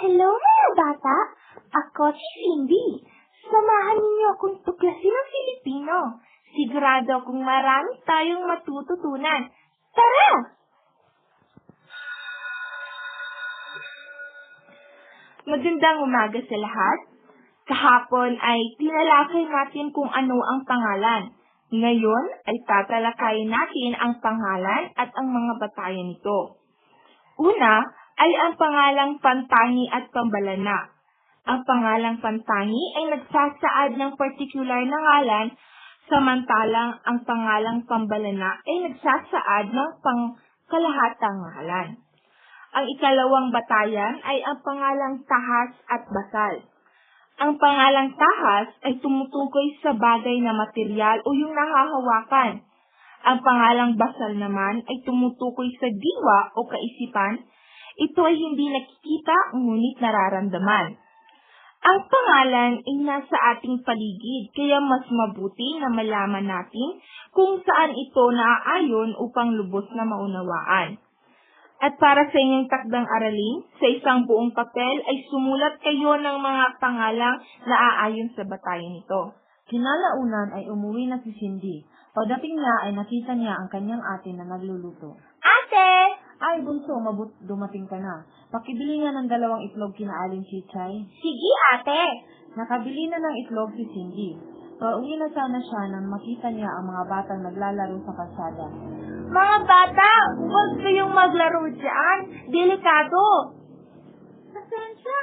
Hello mga bata! Ako si Cindy. Samahan ninyo akong tuklasin ng Filipino. Sigurado akong marami tayong matututunan. Tara! Magandang umaga sa lahat. Kahapon ay tinalakay natin kung ano ang pangalan. Ngayon ay tatalakayin natin ang pangalan at ang mga batayan nito. Una ay ang pangalang Pantangi at Pambalana. Ang pangalang Pantangi ay nagsasaad ng partikular na ngalan, samantalang ang pangalang Pambalana ay nagsasaad ng pangkalahatang ngalan. Ang ikalawang batayan ay ang pangalang Tahas at Basal. Ang pangalang Tahas ay tumutukoy sa bagay na material o yung nahahawakan. Ang pangalang Basal naman ay tumutukoy sa diwa o kaisipan. Ito ay hindi nakikita ngunit nararamdaman. Ang pangalan ay nasa ating paligid kaya mas mabuti na malaman natin kung saan ito naaayon upang lubos na maunawaan. At para sa inyong takdang aralin, sa isang buong papel ay sumulat kayo ng mga pangalang naaayon sa batayan nito. Kinalaunan ay umuwi na si Cindy. Pagdating niya ay nakita niya ang kanyang ate na nagluluto. Ate! Ay, bunso, dumating ka na. Pakibili nga ng 2 itlog kina Aling Chichay. Sige ate! Nakabili na ng itlog si Cindy. Pauwi na sana siya nang makita niya ang mga batang naglalaro sa kalsada. Mga bata, huwag kayong maglaro dyan. Delikado. Pasensya,